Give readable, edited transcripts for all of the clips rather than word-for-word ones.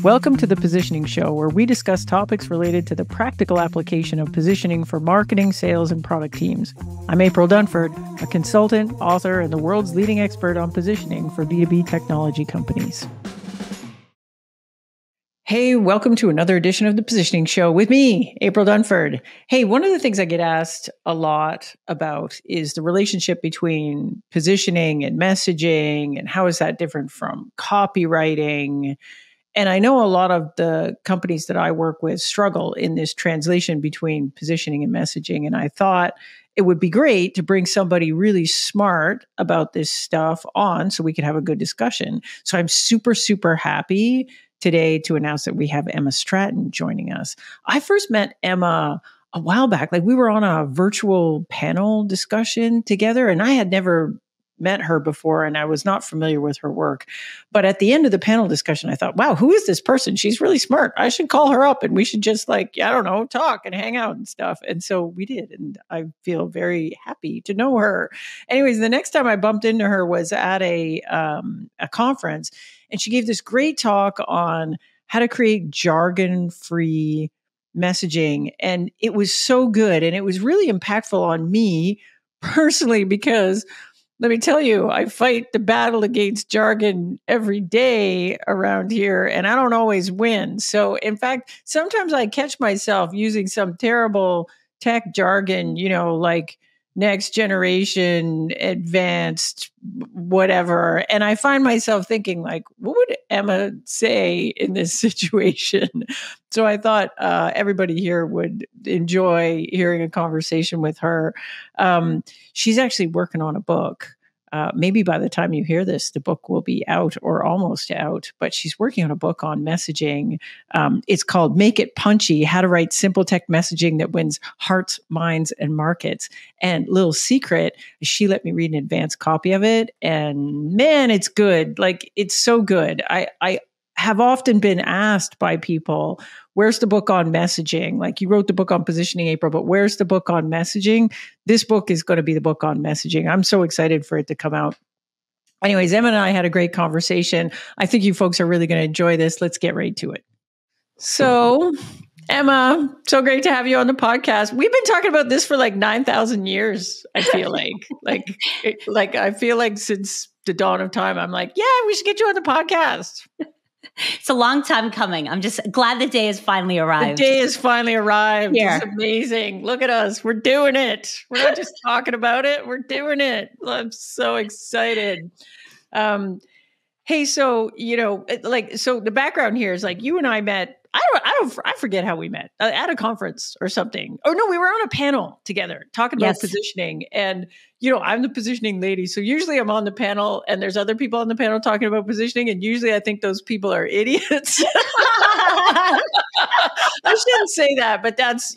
Welcome to The Positioning Show, where we discuss topics related to the practical application of positioning for marketing, sales, and product teams. I'm April Dunford, a consultant, author, and the world's leading expert on positioning for B2B technology companies. Hey, welcome to another edition of The Positioning Show with me, April Dunford. Hey, one of the things I get asked a lot about is the relationship between positioning and messaging, and how is that different from copywriting? And I know a lot of the companies that I work with struggle in this translation between positioning and messaging. And I thought it would be great to bring somebody really smart about this stuff on so we could have a good discussion. So I'm super, super happy today to announce that we have Emma Stratton joining us. I first met Emma a while back. Like, we were on a virtual panel discussion together, and I had never met her before, and I was not familiar with her work. But at the end of the panel discussion, I thought, wow, who is this person? She's really smart. I should call her up and we should just talk and hang out and stuff. And so we did. And I feel very happy to know her. Anyways, the next time I bumped into her was at a conference, and she gave this great talk on how to create jargon-free messaging. And it was so good. And it was really impactful on me personally, because let me tell you, I fight the battle against jargon every day around here, and I don't always win. So, in fact, sometimes I catch myself using some terrible tech jargon, like next generation, advanced, whatever. And I find myself thinking, like, what would Emma say in this situation? So I thought everybody here would enjoy hearing a conversation with her. She's actually working on a book. Maybe by the time you hear this, the book will be out or almost out, but she's working on a book on messaging. It's called Make It Punchy: How to Write Simple Tech Messaging That Wins Hearts, Minds, and Markets. And little secret, she let me read an advanced copy of it. And man, it's good. Like, it's so good. I have often been asked by people, where's the book on messaging? Like, you wrote the book on positioning, April, but where's the book on messaging? This book is going to be the book on messaging. I'm so excited for it to come out. Anyways, Emma and I had a great conversation. I think you folks are really going to enjoy this. Let's get right to it. So, Emma, so great to have you on the podcast. We've been talking about this for like 9,000 years, I feel like. I feel like since the dawn of time, I'm like, yeah, we should get you on the podcast. It's a long time coming. I'm just glad the day has finally arrived. The day has finally arrived. Here. It's amazing. Look at us. We're doing it. We're not just talking about it. We're doing it. I'm so excited. Hey, so, so the background here is like, you and I met, I forget how we met, at a conference or something. Oh no, we were on a panel together talking about positioning. And, I'm the positioning lady. So usually I'm on the panel and there's other people on the panel talking about positioning. And usually I think those people are idiots. I shouldn't say that, but that's,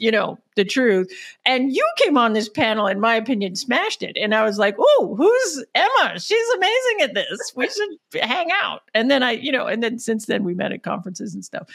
the truth. And you came on this panel, in my opinion, smashed it. And I was like, oh, who's Emma? She's amazing at this. We should hang out. And then and then since then we met at conferences and stuff.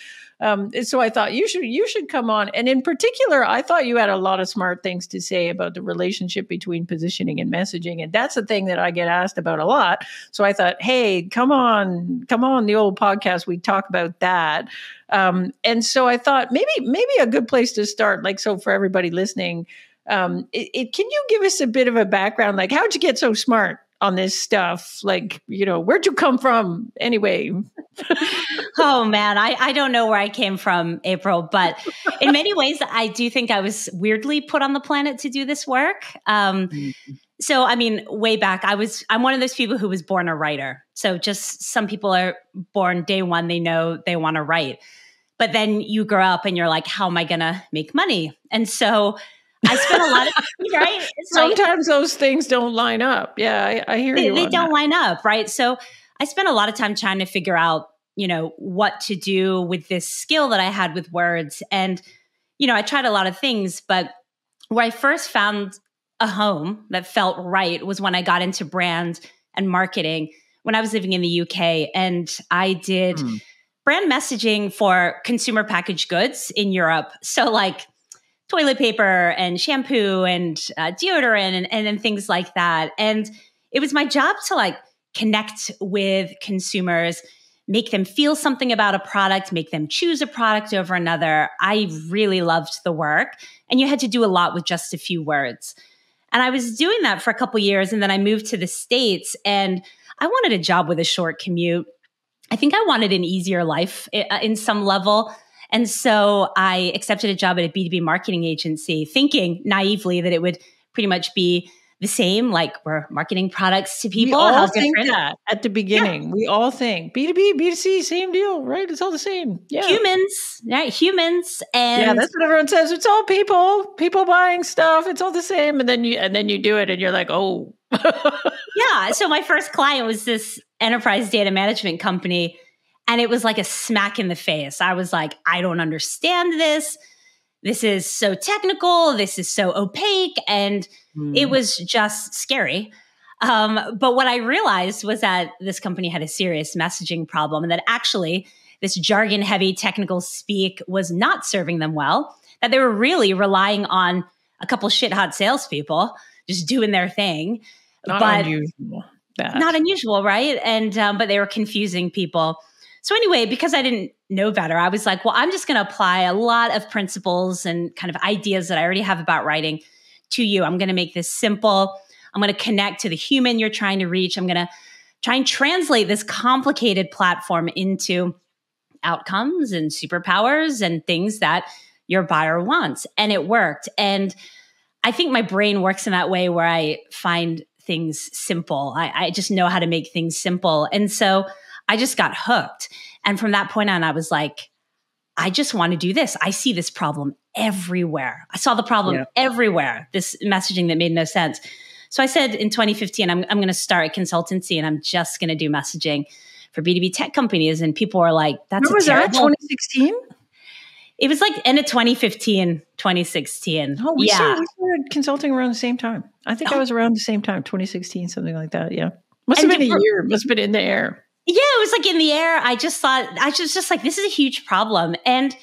So I thought you should come on. And in particular, I thought you had a lot of smart things to say about the relationship between positioning and messaging. And that's the thing that I get asked about a lot. So I thought, hey, come on the old podcast. We talk about that. And so I thought maybe a good place to start, like, so for everybody listening, can you give us a bit of a background? Like, how'd you get so smart on this stuff? Like, where'd you come from anyway? Oh man, I don't know where I came from, April, but in many ways, I do think I was weirdly put on the planet to do this work. So, I mean, way back, I'm one of those people who was born a writer. So just some people are born day one, they know they want to write. But then you grow up and you're like, how am I going to make money? And so I spent a lot of, right? Sometimes those things don't line up. Yeah, I hear you. They don't line up, right? So I spent a lot of time trying to figure out, what to do with this skill that I had with words. And, I tried a lot of things, but where I first found a home that felt right was when I got into brand and marketing when I was living in the UK. And I did brand messaging for consumer packaged goods in Europe. So like toilet paper and shampoo and deodorant and things like that. And it was my job to like connect with consumers, make them feel something about a product, make them choose a product over another. I really loved the work. And you had to do a lot with just a few words. And I was doing that for a couple years. And then I moved to the States and I wanted a job with a short commute. I think I wanted an easier life in some level. And so I accepted a job at a B2B marketing agency, thinking naively that it would pretty much be the same, like we're marketing products to people. We all How think different? that at the beginning. Yeah. We all think B2B, B2C, same deal, right? It's all the same. Yeah. Humans, right? Humans. And yeah, that's what everyone says. It's all people buying stuff. It's all the same. And then you do it and you're like, oh. Yeah. So my first client was this enterprise data management company. And it was like a smack in the face. I was like, I don't understand this. This is so technical. This is so opaque. And it was just scary. But what I realized was that this company had a serious messaging problem and that actually this jargon heavy technical speak was not serving them well, that they were really relying on a couple shit hot salespeople just doing their thing. Not unusual. Not unusual, right? And but they were confusing people. So anyway, because I didn't know better, I was like, well, I'm just going to apply a lot of principles and kind of ideas that I already have about writing to you. I'm going to make this simple. I'm going to connect to the human you're trying to reach. I'm going to try and translate this complicated platform into outcomes and superpowers and things that your buyer wants. And it worked. And I think my brain works in that way where I find things simple. I just know how to make things simple. And so I just got hooked. And from that point on, I was like, I just want to do this. I see this problem everywhere. I saw the problem everywhere, this messaging that made no sense. So I said in 2015, I'm going to start a consultancy and I'm just going to do messaging for B2B tech companies. And people were like, that's When was that, 2016? It was like end of 2015, 2016. Oh, we started consulting around the same time. I think I was around the same time, 2016, something like that. Yeah. Must have been a year. Must have been in the air. Yeah, it was like in the air. I just thought, just like, this is a huge problem. And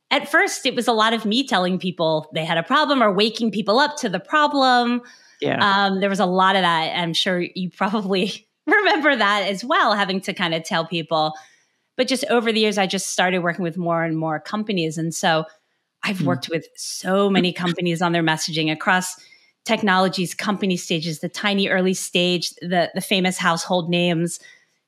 at first, it was a lot of me telling people they had a problem or waking people up to the problem. Yeah. There was a lot of that. I'm sure you probably remember that as well, having to kind of tell people. But just over the years, I just started working with more and more companies. And so I've worked with so many companies on their messaging across technologies, company stages, the tiny early stage, the famous household names,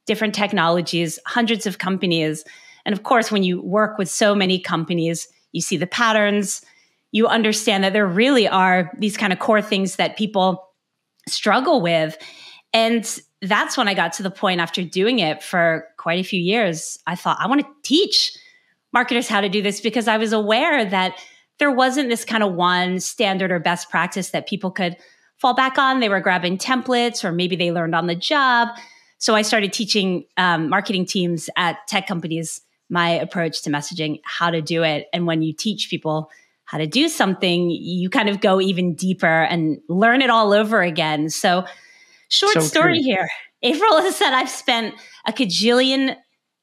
different technologies, hundreds of companies. And of course, when you work with so many companies, you see the patterns, you understand that there really are these kind of core things that people struggle with. And that's when I got to the point after doing it for quite a few years, I thought, I want to teach marketers how to do this because I was aware that there wasn't this kind of one standard or best practice that people could fall back on. They were grabbing templates or maybe they learned on the job. So I started teaching marketing teams at tech companies my approach to messaging, how to do it. And when you teach people how to do something, you kind of go even deeper and learn it all over again. So short story here. April has said I've spent a cajillion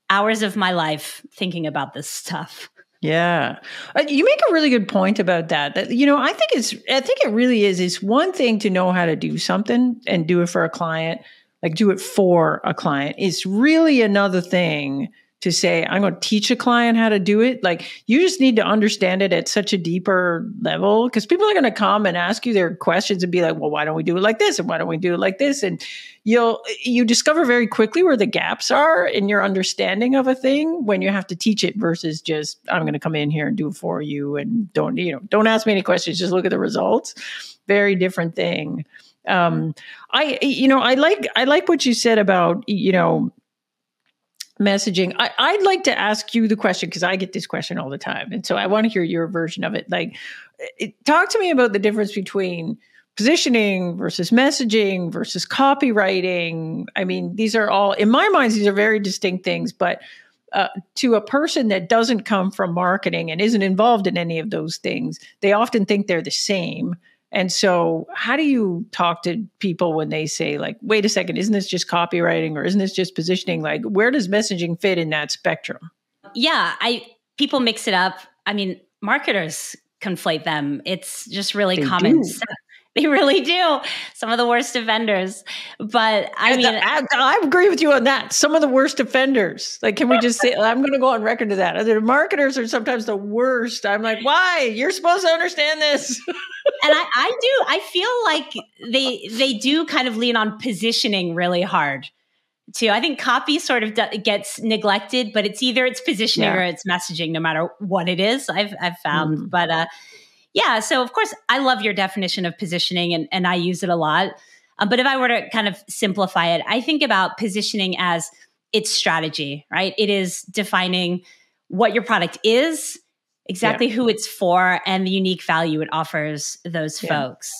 hours of my life thinking about this stuff. Yeah. You make a really good point about that. I think it really is. It's one thing to know how to do something and do it for a client, like do it for a client. It's really another thing to say, I'm going to teach a client how to do it. Like you just need to understand it at such a deeper level because people are going to come and ask you their questions and be like, well, why don't we do it like this? And why don't we do it like this? And you discover very quickly where the gaps are in your understanding of a thing when you have to teach it versus just, I'm going to come in here and do it for you. And don't ask me any questions. Just look at the results. Very different thing. I like what you said about, messaging. I'd like to ask you the question because I get this question all the time. And so I want to hear your version of it. Like, talk to me about the difference between positioning versus messaging versus copywriting. I mean, these are all, in my mind, these are very distinct things, but to a person that doesn't come from marketing and isn't involved in any of those things, they often think they're the same. And so how do you talk to people when they say like, wait a second, isn't this just copywriting or isn't this just positioning? Like, where does messaging fit in that spectrum? Yeah, people mix it up. I mean, marketers conflate them. It's just really common. They really do. Some of the worst offenders. But I mean, I agree with you on that. Some of the worst offenders. Like, can we just say, I'm going to go on record to that. The marketers are sometimes the worst. I'm like, why? You're supposed to understand this. And I feel like they do kind of lean on positioning really hard too. I think copy sort of gets neglected, but it's either it's positioning or it's messaging, no matter what it is. I've found, but yeah. So of course, I love your definition of positioning, and I use it a lot. But if I were to kind of simplify it, I think about positioning as its strategy, right? It is defining what your product is, exactly who it's for, and the unique value it offers those folks.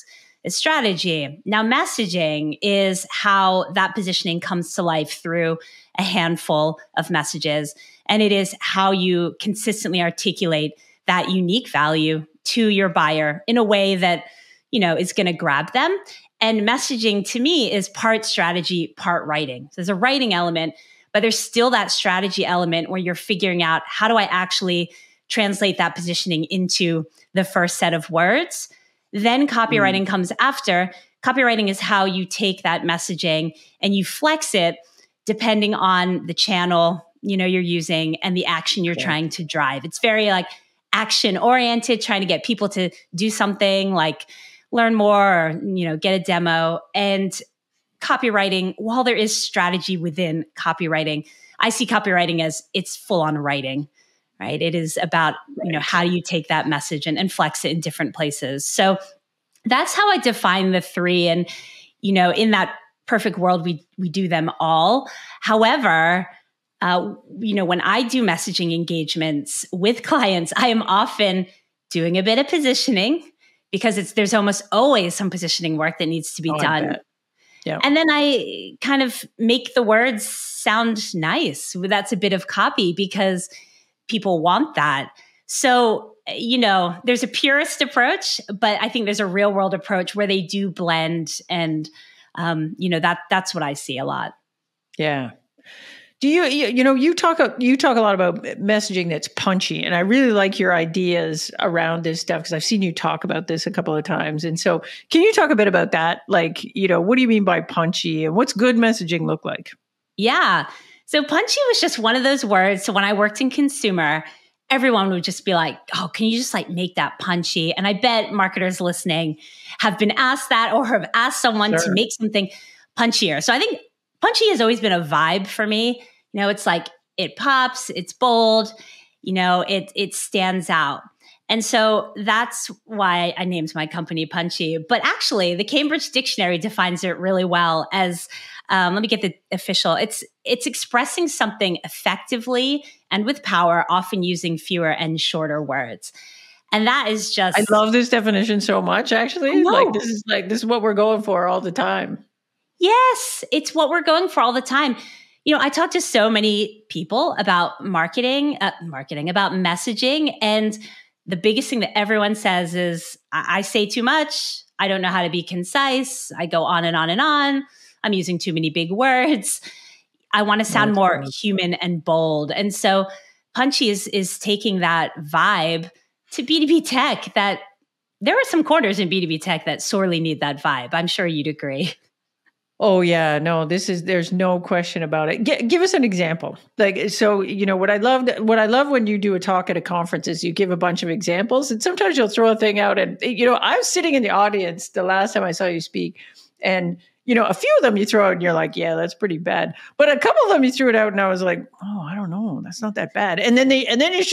It's strategy. Now, messaging is how that positioning comes to life through a handful of messages. And it is how you consistently articulate that unique value to your buyer in a way that, you know, is going to grab them. And messaging to me is part strategy, part writing. So there's a writing element, but there's still that strategy element where you're figuring out, how do I actually translate that positioning into the first set of words? Then copywriting comes after. Copywriting is how you take that messaging and you flex it depending on the channel, you know, you're using and the action you're trying to drive. It's very like action oriented, trying to get people to do something like learn more or, you know, get a demo. And copywriting, while there is strategy within copywriting, I see copywriting as it's full on writing. Right. It is about, you know, how do you take that message and flex it in different places. So that's how I define the three. And, you know, in that perfect world, we do them all. However, you know, when I do messaging engagements with clients, I am often doing a bit of positioning because there's almost always some positioning work that needs to be done. Yeah. And then I kind of make the words sound nice. That's a bit of copy because people want that. So, you know, there's a purist approach, but I think there's a real world approach where they do blend. And, you know, that's what I see a lot. Yeah. Do you talk a lot about messaging that's punchy, and I really like your ideas around this stuff because I've seen you talk about this a couple of times. And so can you talk a bit about that? Like, you know, what do you mean by punchy and what's good messaging look like? Yeah. So punchy was just one of those words. So when I worked in consumer, everyone would just be like, oh, can you just like make that punchy? And I bet marketers listening have been asked that or have asked someone to make something punchier. So I think punchy has always been a vibe for me. You know, it's like it pops, it's bold, you know, it stands out. And so that's why I named my company Punchy. But actually, the Cambridge Dictionary defines it really well as, let me get the official, it's expressing something effectively and with power, often using fewer and shorter words. And that is just... I love this definition so much, actually. This is what we're going for all the time. Yes, it's what we're going for all the time. You know, I talk to so many people about marketing, about messaging, and the biggest thing that everyone says is, I say too much. I don't know how to be concise. I go on and on and on. I'm using too many big words. I want to sound more human and bold. And so Punchy is taking that vibe to B2B tech. That there are some corners in B2B tech that sorely need that vibe. I'm sure you'd agree. Oh yeah, no, there's no question about it. Give us an example. Like, so, you know, what I love when you do a talk at a conference is you give a bunch of examples, and sometimes you'll throw a thing out. And, you know, I was sitting in the audience the last time I saw you speak, and, you know, a few of them you throw out and you're like, yeah, that's pretty bad. But a couple of them you threw it out and I was like, oh, I don't know, that's not that bad. And then you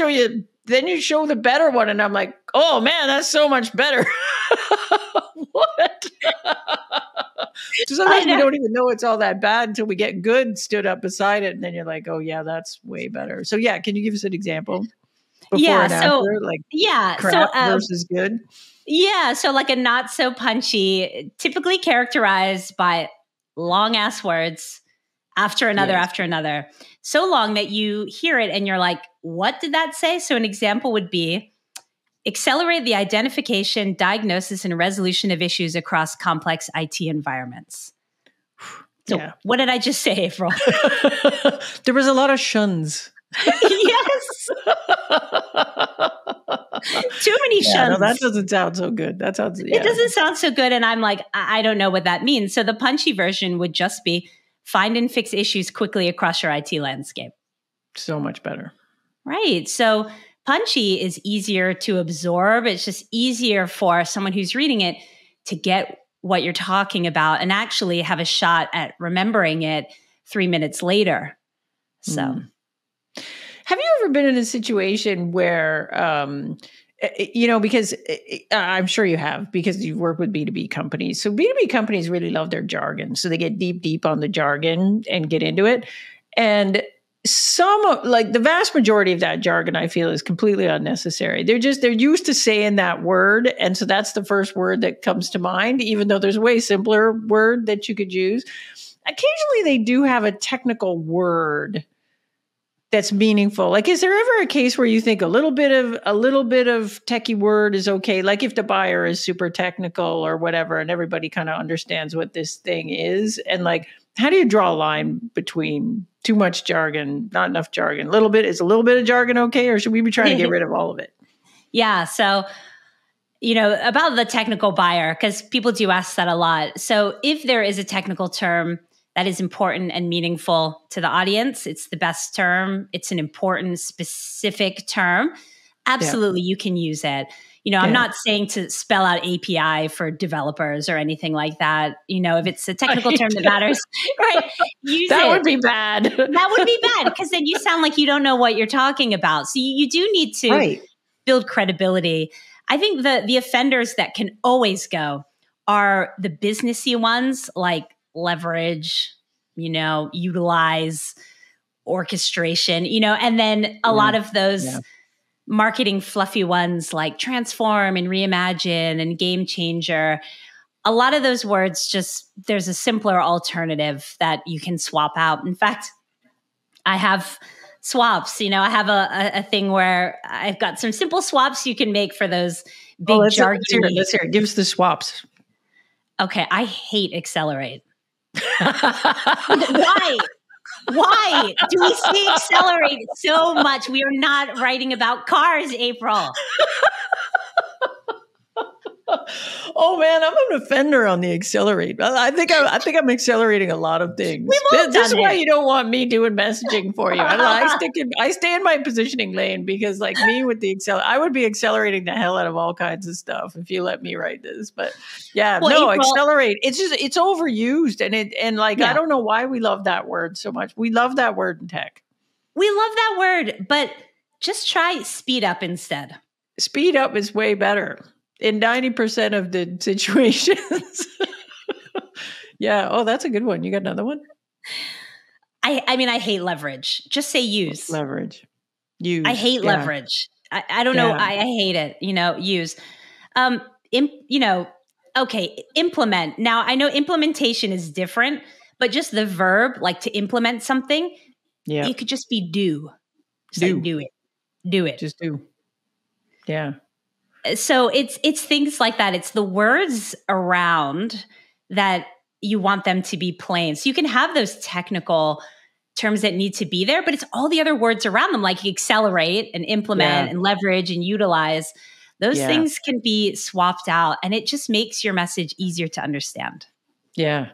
show the better one, and I'm like, oh man, that's so much better. What? So sometimes we don't even know it's all that bad until we get good stood up beside it, and then you're like, oh yeah, that's way better. So yeah, can you give us an example? Crap versus good. Yeah, so like a not so punchy, typically characterized by long ass words after another, so long that you hear it and you're like, what did that say? So an example would be: accelerate the identification, diagnosis, and resolution of issues across complex IT environments. So what did I just say, April? There was a lot of shuns. Yes. Too many Yeah, no, that shuns. doesn't sound so good. That sounds, It doesn't sound so good. And I'm like, I don't know what that means. So the punchy version would just be find and fix issues quickly across your IT landscape. so much better. Right. So punchy is easier to absorb. It's just easier for someone who's reading it to get what you're talking about and actually have a shot at remembering it 3 minutes later. So, have you ever been in a situation where, because I'm sure you have, because you work with B2B companies. So B2B companies really love their jargon. So they get deep on the jargon and get into it. And the vast majority of that jargon, I feel, is completely unnecessary. They're used to saying that word. And so that's the first word that comes to mind, even though there's a way simpler word that you could use. Occasionally they do have a technical word that's meaningful. Like, is there ever a case where you think a little bit of techie word is okay? Like if the buyer is super technical or whatever, and everybody kind of understands what this thing is. And like, how do you draw a line between too much jargon, not enough jargon? Is a little bit of jargon okay? Or should we be trying to get rid of all of it? Yeah. So, about the technical buyer, because people do ask that a lot. So if there is a technical term that is important and meaningful to the audience, it's the best term. It's an important, specific term. Absolutely, you can use it. I'm not saying to spell out API for developers or anything like that. If it's a technical term that matters, right? Use that it. would be bad. That would be bad because then you sound like you don't know what you're talking about. So you do need to build credibility. I think the offenders that can always go are the businessy ones, like leverage, utilize, orchestration, and then a lot of those marketing fluffy ones like transform and reimagine and game changer. A lot of those words there's a simpler alternative that you can swap out. In fact, I have swaps. I have a thing where I've got some simple swaps you can make for those big jargon. Let's hear it. Give us the swaps. Okay, I hate accelerate. Why? Why do we say accelerate so much? We are not writing about cars, April. Oh man, I'm an offender on the accelerate. I think I'm accelerating a lot of things. This is why you don't want me doing messaging for you. I stay in my positioning lane because, like me with the I would be accelerating the hell out of all kinds of stuff if you let me write this. But April, accelerate. It's overused, I don't know why we love that word so much. We love that word in tech. We love that word, but just try speed up instead. Speed up is way better. In 90% of the situations. Yeah. Oh, that's a good one. You got another one? I hate leverage. Just say use. Leverage. Use. I hate leverage. I don't know. I hate it. Use. Okay. Implement. Now, I know implementation is different, but just the verb, like to implement something, it could just be do. Do it. Do it. Just do. Yeah. So it's things like that. It's the words around that you want them to be plain. So you can have those technical terms that need to be there, but it's all the other words around them, like accelerate and implement and leverage and utilize. Those things can be swapped out, and it just makes your message easier to understand. Yeah.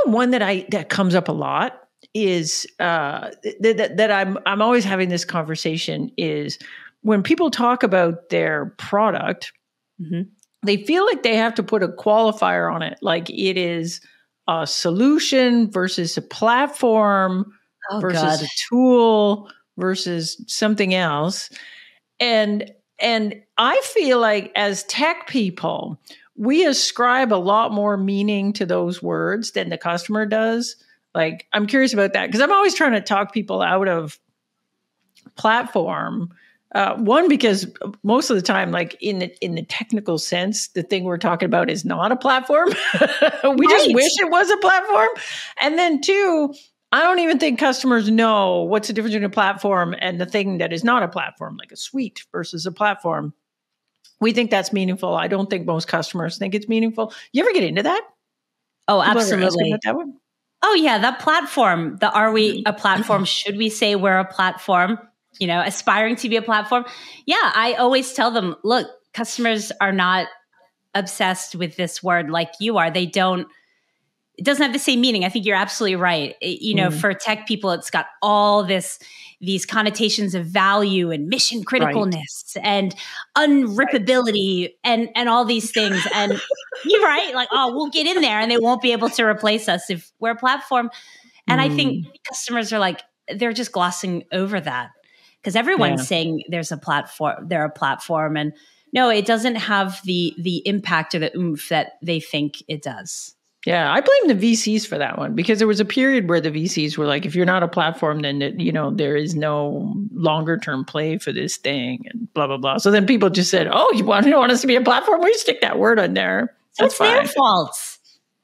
One that comes up a lot is that I'm always having this conversation is when people talk about their product, they feel like they have to put a qualifier on it. Like it is a solution versus a platform versus a tool versus something else. And I feel like as tech people, we ascribe a lot more meaning to those words than the customer does. Like, I'm curious about that because I'm always trying to talk people out of platform. One, because most of the time, like in the technical sense, the thing we're talking about is not a platform. We just wish it was a platform. And then two, I don't even think customers know what's the difference between a platform and the thing that is not a platform, like a suite versus a platform. We think that's meaningful. I don't think most customers think it's meaningful. You ever get into that? Oh, absolutely. That one? Oh, yeah. That platform. Are we a platform? Should we say we're a platform? aspiring to be a platform. Yeah, I always tell them, look, customers are not obsessed with this word like you are. It doesn't have the same meaning. I think you're absolutely right. For tech people, it's got all these connotations of value and mission criticalness and unrippability and all these things. And you're right. Like, oh, we'll get in there and they won't be able to replace us if we're a platform. And I think customers are like, they're just glossing over that because everyone's saying they're a platform. And no, it doesn't have the impact or the oomph that they think it does. Yeah, I blame the VCs for that one because there was a period where the VCs were like, if you're not a platform, then there is no longer term play for this thing and blah, blah, blah. So then people just said, oh, you want us to be a platform? We stick that word on there. That's fine. Their fault.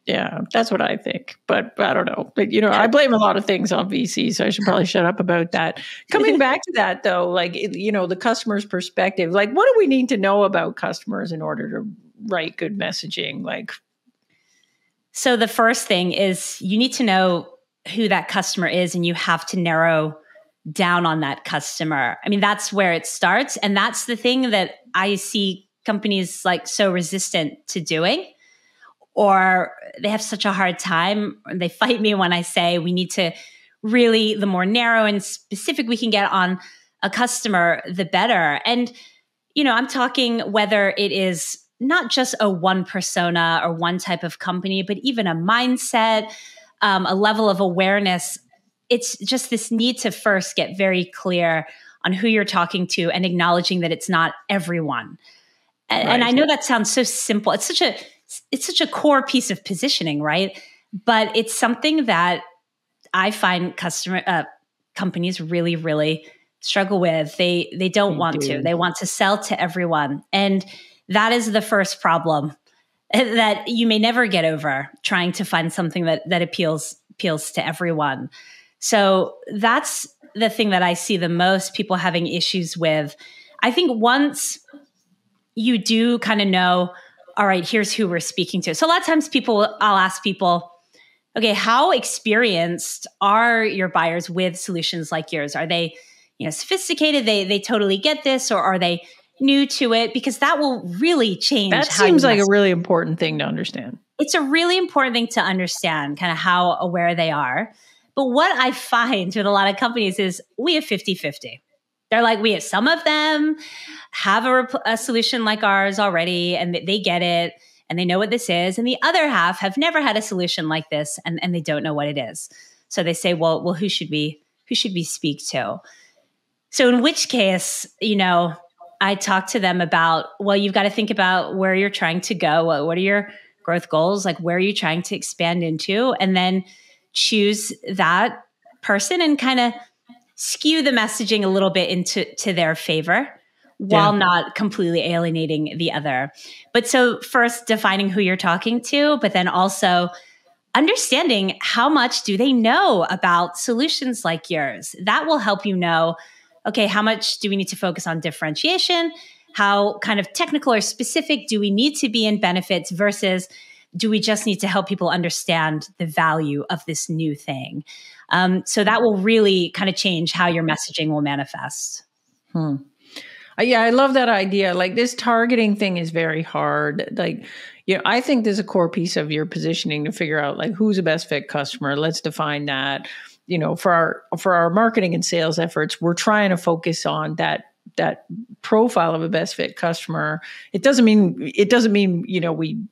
Yeah, that's what I think. But I don't know. But, I blame a lot of things on VCs, so I should probably shut up about that. Coming back to that, though, like, the customer's perspective, like, what do we need to know about customers in order to write good messaging? So the first thing is you need to know who that customer is and you have to narrow down on that customer. I mean, that's where it starts. And that's the thing that I see companies like so resistant to doing, or they have such a hard time. They fight me when I say we need to really, the more narrow and specific we can get on a customer, the better. And, I'm talking whether it is not just a one persona or one type of company, but even a mindset, a level of awareness. It's just this need to first get very clear on who you're talking to and acknowledging that it's not everyone. And I know that sounds so simple. It's such a core piece of positioning, right? But it's something that I find companies really, really struggle with. They don't want to. They want to sell to everyone. And that is the first problem that you may never get over, trying to find something that appeals to everyone. So that's the thing that I see the most people having issues with. I think once you do kind of know, all right, here's who we're speaking to. So a lot of times I'll ask people, okay, how experienced are your buyers with solutions like yours? Are they, sophisticated? They totally get this, or are they new to it? Because that will really change. That seems like a really important thing to understand. It's a really important thing to understand kind of how aware they are. But what I find with a lot of companies is we have 50-50. They're like, we have some of them have a solution like ours already and they get it and they know what this is. And the other half have never had a solution like this and they don't know what it is. So they say, well, who should we speak to? So in which case, I talk to them about, well, you've got to think about where you're trying to go. What are your growth goals? Like, where are you trying to expand into? And then choose that person and kind of skew the messaging a little bit into their favor while not completely alienating the other. But so first defining who you're talking to, but then also understanding how much do they know about solutions like yours. That will help you know, okay, how much do we need to focus on differentiation? How kind of technical or specific do we need to be in benefits versus do we just need to help people understand the value of this new thing? So that will really kind of change how your messaging will manifest. Yeah, I love that idea. Like, this targeting thing is very hard. Like, I think there's a core piece of your positioning to figure out like who's the best fit customer. Let's define that. For our marketing and sales efforts, we're trying to focus on that profile of a best fit customer. It doesn't mean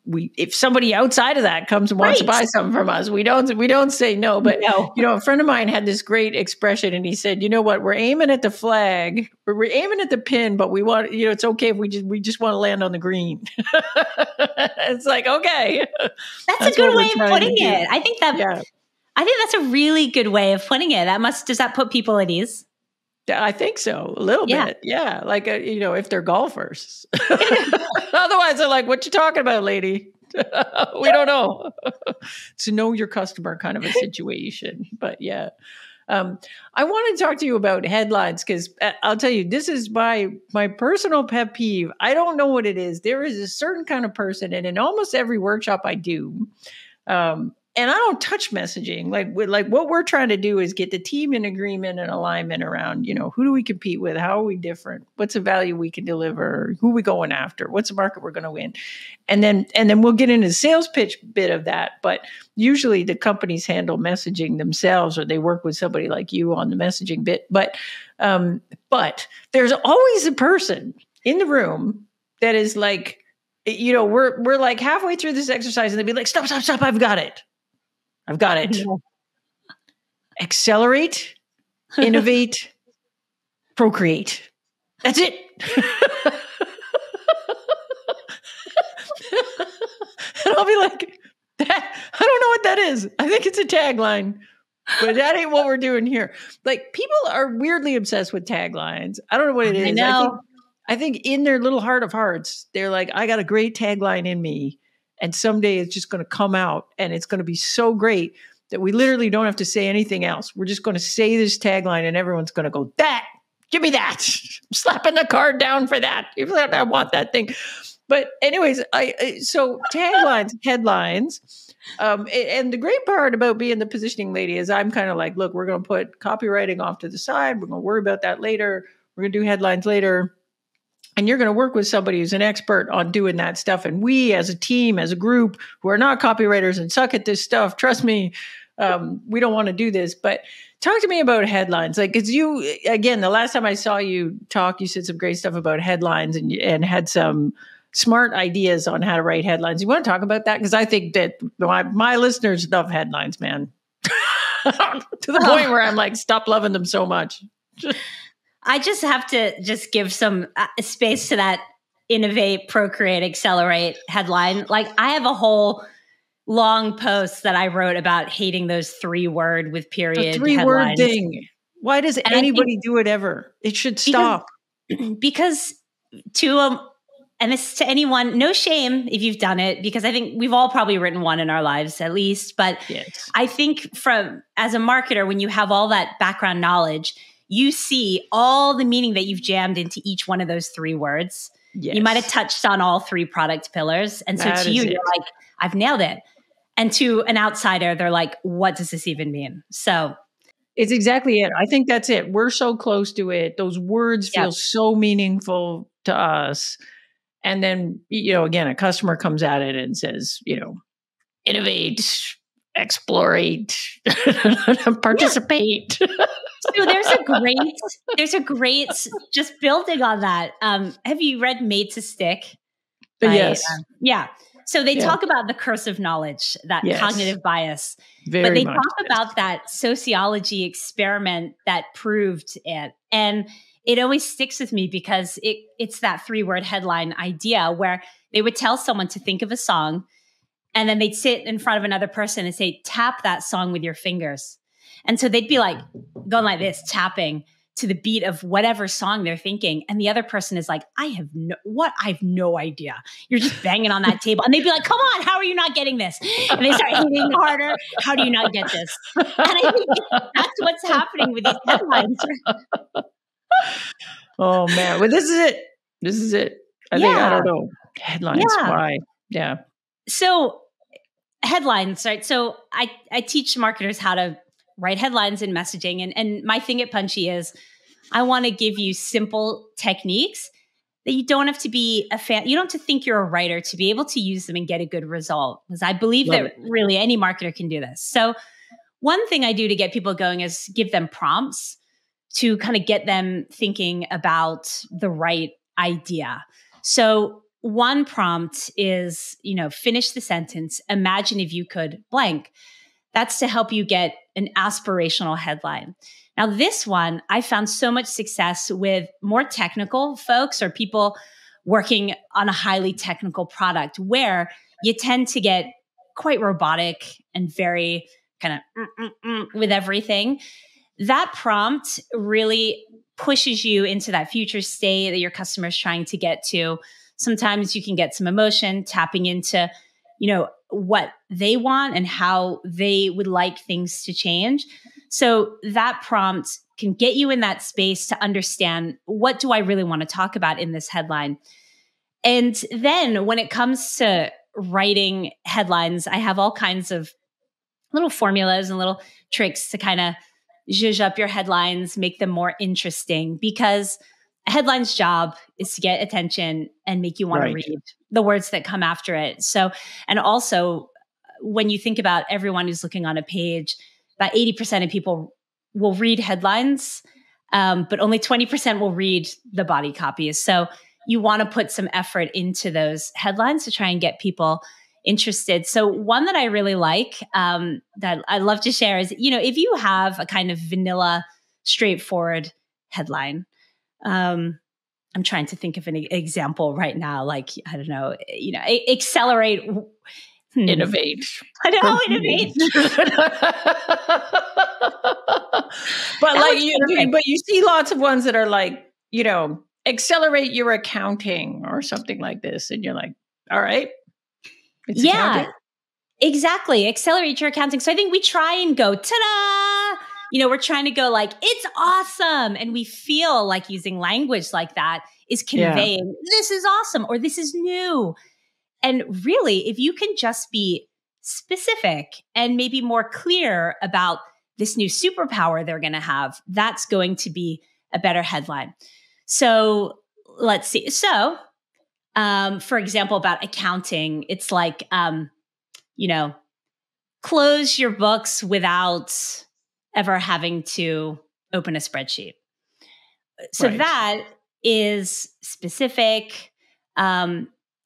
we if somebody outside of that comes and wants to buy something from us, we don't say no. But a friend of mine had this great expression, and he said, "You know what? We're aiming at the flag, we're aiming at the pin, but we want it's okay if we just want to land on the green." It's like, okay, that's a good way of putting it. I think that's a really good way of putting it. Does that put people at ease? I think so. A little bit. Yeah. Like, if they're golfers. Otherwise, they're like, what you talking about, lady? We don't know. To know your customer kind of a situation. But yeah. I want to talk to you about headlines because I'll tell you, this is my personal pet peeve. I don't know what it is. There is a certain kind of person, and in almost every workshop I do, and I don't touch messaging. Like what we're trying to do is get the team in agreement and alignment around, who do we compete with? How are we different? What's the value we can deliver? Who are we going after? What's the market we're going to win? And then we'll get into the sales pitch bit of that. But usually the companies handle messaging themselves, or they work with somebody like you on the messaging bit. But there's always a person in the room that is like, we're like halfway through this exercise and they'd be like, stop, I've got it. Yeah. Accelerate, innovate, procreate. That's it. And I'll be like, I don't know what that is. I think it's a tagline, but that ain't what we're doing here. Like, people are weirdly obsessed with taglines. I don't know what it is. I know. I think in their little heart of hearts, they're like, I got a great tagline in me. And someday it's just going to come out and it's going to be so great that we literally don't have to say anything else. We're just going to say this tagline and everyone's going to go, give me that. I'm slapping the card down for that. I want that thing. But anyways, so taglines, headlines. And the great part about being the positioning lady is I'm kind of like, look, we're going to put copywriting off to the side. We're going to worry about that later. We're going to do headlines later. And you're going to work with somebody who's an expert on doing that stuff. And we as a team, as a group who are not copywriters and suck at this stuff, trust me, we don't want to do this. But talk to me about headlines. Like, because you, again, the last time I saw you talk, you said some great stuff about headlines and had some smart ideas on how to write headlines. You want to talk about that? Because I think that my listeners love headlines, man. To the point where I'm like, stop loving them so much. I just have to just give some space to that innovate, procreate, accelerate headline. Like, I have a whole long post that I wrote about hating those 3-word with period. The 3-word thing. Why does anybody do it ever? It should stop. Because and this is to anyone, no shame if you've done it, because I think we've all probably written one in our lives at least. But yes. I think as a marketer, when you have all that background knowledge, you see all the meaning that you've jammed into each one of those 3 words. Yes. You might have touched on all 3 product pillars. And so to you, you're like, I've nailed it. And to an outsider, they're like, what does this even mean? So it's exactly it. I think that's it. We're so close to it. Those words feel so meaningful to us. And then, again, a customer comes at it and says, innovate, explorate, participate. So there's a great, just building on that. Have you read Made to Stick? Yes. Yeah. So they talk about the curse of knowledge, that cognitive bias. But they talk about that sociology experiment that proved it. And it always sticks with me because it's that 3-word headline idea where they would tell someone to think of a song and then they'd sit in front of another person and say, tap that song with your fingers. And so they'd be like going like this, tapping to the beat of whatever song they're thinking. And the other person is like, I have no idea. You're just banging on that table. And they'd be like, come on, how are you not getting this? And they start hitting harder. How do you not get this? And I think that's what's happening with these headlines. Oh man. Well, this is it. I think, I don't know. Headlines. Why? Yeah. So headlines, right? So I teach marketers how to write headlines in messaging. And my thing at Punchy is I want to give you simple techniques that you don't have to be a fan. You don't have to think you're a writer to be able to use them and get a good result. Because I believe that really any marketer can do this. So one thing I do to get people going is give them prompts to kind of get them thinking about the right idea. So one prompt is, finish the sentence. Imagine if you could blank. That's to help you get an aspirational headline. Now, this one, I found so much success with more technical folks or people working on a highly technical product where you tend to get quite robotic and very kind of with everything. That prompt really pushes you into that future state that your customer is trying to get to. Sometimes you can get some emotion tapping into, what they want and how they would like things to change. So that prompt can get you in that space to understand, what do I really want to talk about in this headline? And then when it comes to writing headlines, I have all kinds of little formulas and little tricks to kind of zhuzh up your headlines, make them more interesting, because a headline's job is to get attention and make you want to read the words that come after it. So, and also when you think about everyone who's looking on a page, about 80% of people will read headlines, but only 20% will read the body copies. So you want to put some effort into those headlines to try and get people interested. So one that I really like, that I love to share is, if you have a kind of vanilla, straightforward headline, I'm trying to think of an example right now, like, I don't know, accelerate, innovate. I know, innovate. But you see lots of ones that are like, accelerate your accounting or something like this. And you're like, all right. It's accounting. Exactly. Accelerate your accounting. So I think we try and go, ta-da! We're trying to go like, it's awesome. And we feel like using language like that is conveying, this is awesome, or this is new. And really, if you can just be specific and maybe more clear about this new superpower they're going to have, that's going to be a better headline. So let's see. So, for example, about accounting, it's like, close your books without ever having to open a spreadsheet. So that is specific.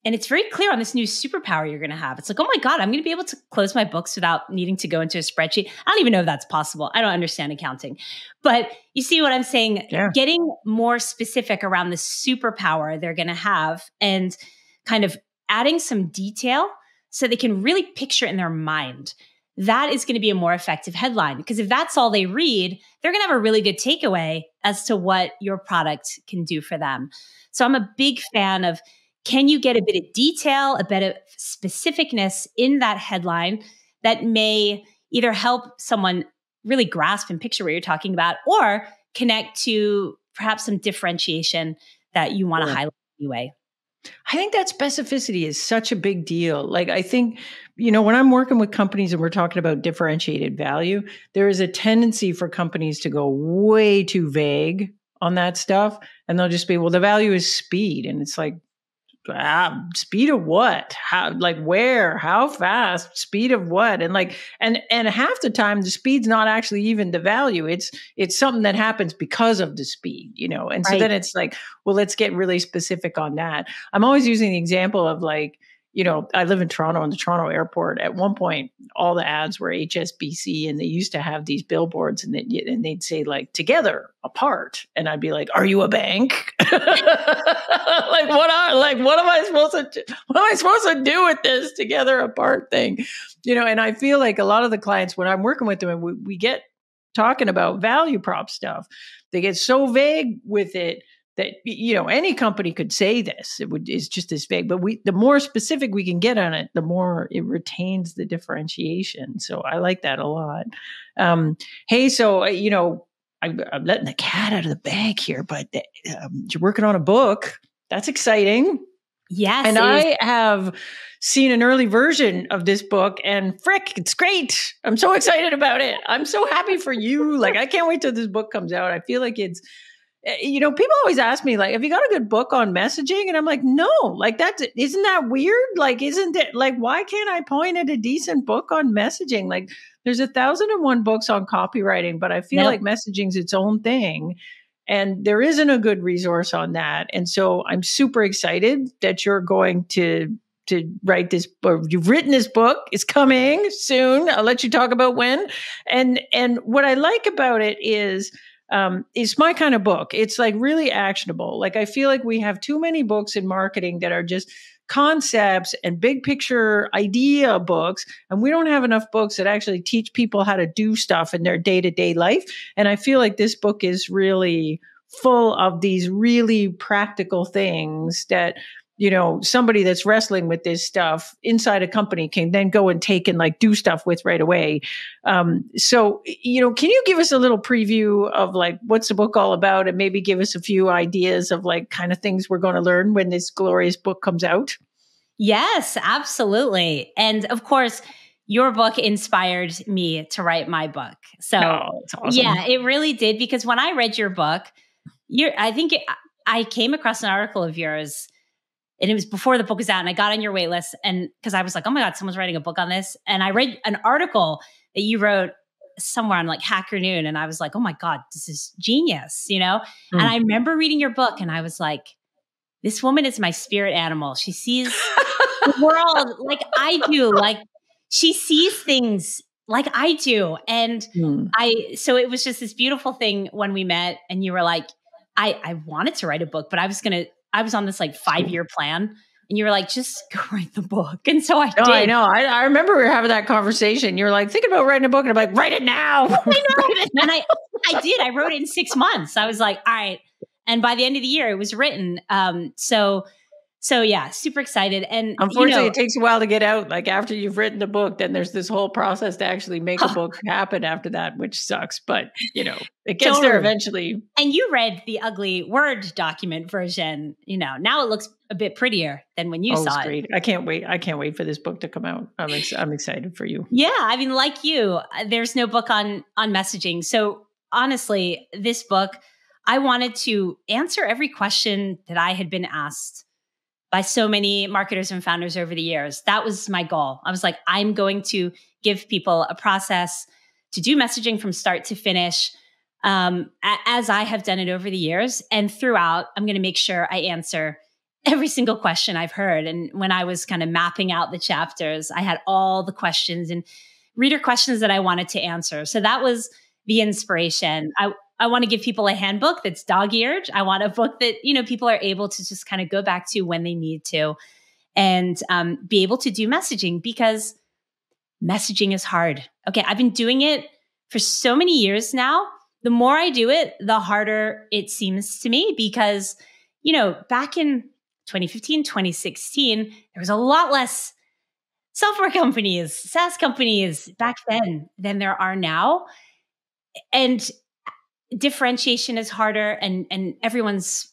And it's very clear on this new superpower you're going to have. It's like, oh my God, I'm going to be able to close my books without needing to go into a spreadsheet. I don't even know if that's possible. I don't understand accounting. But you see what I'm saying? Yeah. Getting more specific around the superpower they're going to have and kind of adding some detail so they can really picture it in their mind. That is going to be a more effective headline, because if that's all they read, they're going to have a really good takeaway as to what your product can do for them. So I'm a big fan of, can you get a bit of detail, a bit of specificness in that headline that may either help someone really grasp and picture what you're talking about, or connect to perhaps some differentiation that you want to highlight anyway? I think that specificity is such a big deal. Like, I think, when I'm working with companies and we're talking about differentiated value, there is a tendency for companies to go way too vague on that stuff. And they'll just be, well, the value is speed. And it's like, speed of what? How, like where, how fast, speed of what? And like, and half the time the speed's not actually even the value. It's something that happens because of the speed, And so then it's like, well, let's get really specific on that. I'm always using the example of like, I live in Toronto, on the Toronto airport. At one point, all the ads were HSBC, and they used to have these billboards, and they'd say like, together, apart. And I'd be like, are you a bank? What am I supposed to do with this together, apart thing? And I feel like a lot of the clients, when I'm working with them and we get talking about value prop stuff, they get so vague with it that, any company could say this. It's just as vague, but the more specific we can get on it, the more it retains the differentiation. So I like that a lot. Hey, so, I'm letting the cat out of the bag here, but you're working on a book. That's exciting. Yes. And I have seen an early version of this book, and frick, it's great. I'm so excited about it. I'm so happy for you. Like, I can't wait till this book comes out. I feel like it's, people always ask me, like, have you got a good book on messaging? And I'm like, no, like, isn't that weird? Like, isn't it like, why can't I point at a decent book on messaging? Like, there's 1,001 books on copywriting, but I feel like messaging's its own thing. And there isn't a good resource on that. And so I'm super excited that you're going to write this book. You've written this book. It's coming soon. I'll let you talk about when. And what I like about it is, it's my kind of book. It's like really actionable. Like, I feel like we have too many books in marketing that are just concepts and big picture idea books. And we don't have enough books that actually teach people how to do stuff in their day-to-day life. And I feel like this book is really full of these really practical things that, somebody that's wrestling with this stuff inside a company can then go and take and like do stuff with right away. So, can you give us a little preview of like, what's the book all about, and maybe give us a few ideas of like kind of things we're going to learn when this glorious book comes out? Yes, absolutely. And of course, your book inspired me to write my book. So that's awesome. Yeah, it really did. Because when I read your book, I came across an article of yours, and it was before the book was out, and I got on your wait list, and because I was like, oh my God, someone's writing a book on this. And I read an article that you wrote somewhere on like Hacker Noon, and I was like, oh my God, this is genius, And I remember reading your book, and I was like, this woman is my spirit animal. She sees the world like I do. Like she sees things like I do. And so it was just this beautiful thing when we met, and you were like, I wanted to write a book, but I was on this like 5-year plan, and you were like, just go write the book. And so I did. I know. I remember we were having that conversation. You were like, thinking about writing a book. And I'm like, write it now. I know. And I did. I wrote it in 6 months. I was like, all right. And by the end of the year, it was written. So yeah, super excited. And unfortunately, it takes a while to get out. Like after you've written the book, then there's this whole process to actually make a book happen after that, which sucks. But it gets there eventually. And you read the ugly Word document version. Now it looks a bit prettier than when you saw it. Great. I can't wait. I can't wait for this book to come out. I'm excited for you. Yeah, I mean, like you, there's no book on messaging. So honestly, this book, I wanted to answer every question that I had been asked by so many marketers and founders over the years. That was my goal. I was like, I'm going to give people a process to do messaging from start to finish, as I have done it over the years. And throughout, I'm going to make sure I answer every single question I've heard. And when I was kind of mapping out the chapters, I had all the questions and reader questions that I wanted to answer. So that was the inspiration. I want to give people a handbook that's dog-eared. I want a book that, people are able to just kind of go back to when they need to, and be able to do messaging, because messaging is hard. Okay. I've been doing it for so many years now. The more I do it, the harder it seems to me, because, back in 2015, 2016, there was a lot less software companies, SaaS companies back then than there are now. And differentiation is harder, and everyone's,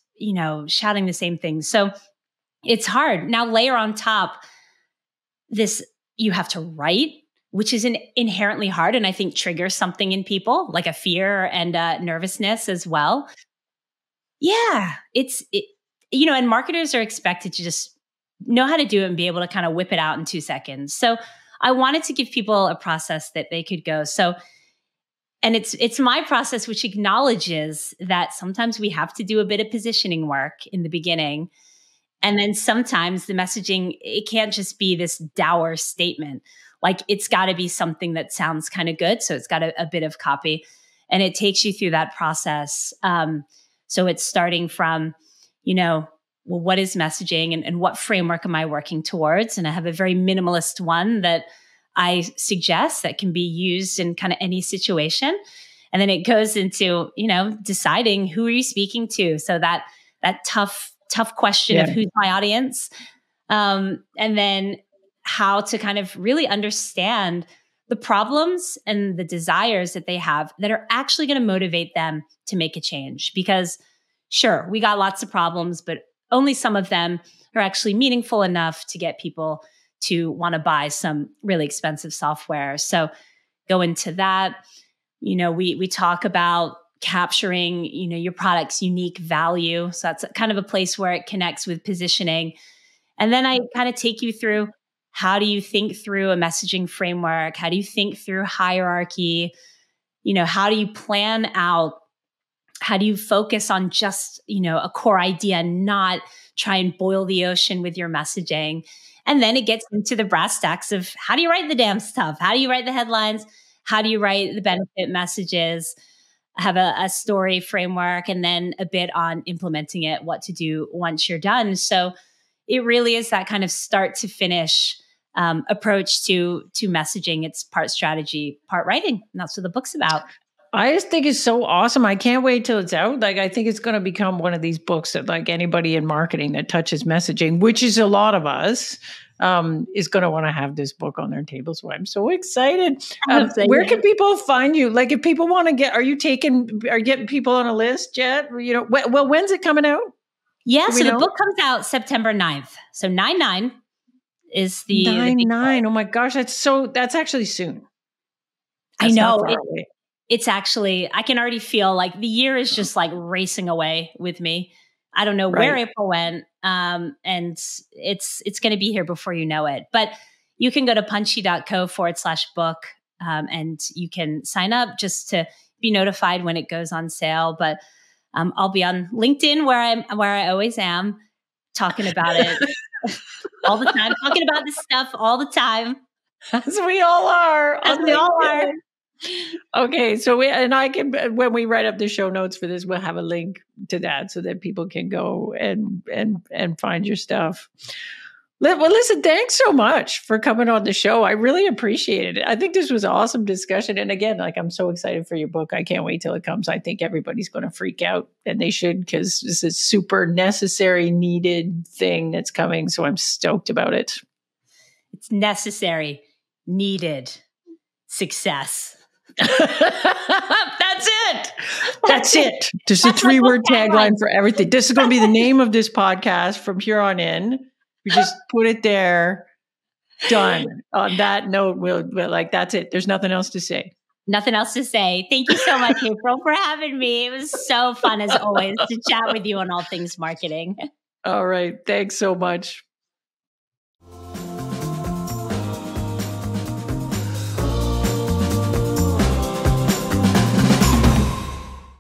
shouting the same thing. So it's hard. Now layer on top this, you have to write, which is inherently hard, and I think triggers something in people, like a fear and nervousness as well. Yeah, and marketers are expected to just know how to do it and be able to kind of whip it out in 2 seconds. So I wanted to give people a process that they could go. And it's my process, which acknowledges that sometimes we have to do a bit of positioning work in the beginning. And then sometimes the messaging, it can't just be this dour statement. Like it's got to be something that sounds kind of good. So it's got a bit of copy, and it takes you through that process. So it's starting from, what is messaging, and what framework am I working towards? And I have a very minimalist one that I suggest that can be used in kind of any situation. And then it goes into, deciding who are you speaking to. So that tough question of who's my audience. And then how to kind of really understand the problems and the desires that they have that are actually going to motivate them to make a change. Because sure, we got lots of problems, but only some of them are actually meaningful enough to get people to want to buy some really expensive software. So go into that. We talk about capturing, your product's unique value. So that's kind of a place where it connects with positioning. And then I kind of take you through, how do you think through a messaging framework? How do you think through hierarchy? How do you plan out? How do you focus on just, a core idea and not try and boil the ocean with your messaging? And then it gets into the brass tacks of, how do you write the damn stuff? How do you write the headlines? How do you write the benefit messages? I have a story framework, and then a bit on implementing it, what to do once you're done. So it really is that kind of start to finish approach to messaging. It's part strategy, part writing. And that's what the book's about. I just think it's so awesome. I can't wait till it's out. Like, I think it's going to become one of these books that, like, anybody in marketing that touches messaging, which is a lot of us, is going to want to have this book on their table. So I'm so excited. Where can people find you? Like, if people want to are you getting people on a list yet? Well, when's it coming out? Yeah. So the book comes out September 9th. So 9/9. is the big 9/9. Oh my gosh, that's actually soon. That's I know. Away. It's actually, I can already feel like the year is just like racing away with me. I don't know where April went. And it's going to be here before you know it. But you can go to punchy.co/book. And you can sign up just to be notified when it goes on sale. But I'll be on LinkedIn where I always am, talking about it all the time, talking about this stuff all the time. As we all are. As we all are. Okay, so when we write up the show notes for this, we'll have a link to that so that people can go and find your stuff. Well, listen, thanks so much for coming on the show. I really appreciate it. I think this was an awesome discussion. And again, like, I'm so excited for your book. I can't wait till it comes. I think everybody's going to freak out, and they should, because this is super necessary, needed thing that's coming. So I'm stoked about it. It's necessary, needed, success. That's it. That's it. There's a 3-word tagline for everything. This is going to be the name of this podcast from here on in. We just put it there. Done. On that note, we'll that's it. There's nothing else to say. Nothing else to say. Thank you so much, April, for having me. It was so fun, as always, to chat with you on all things marketing. All right. Thanks so much.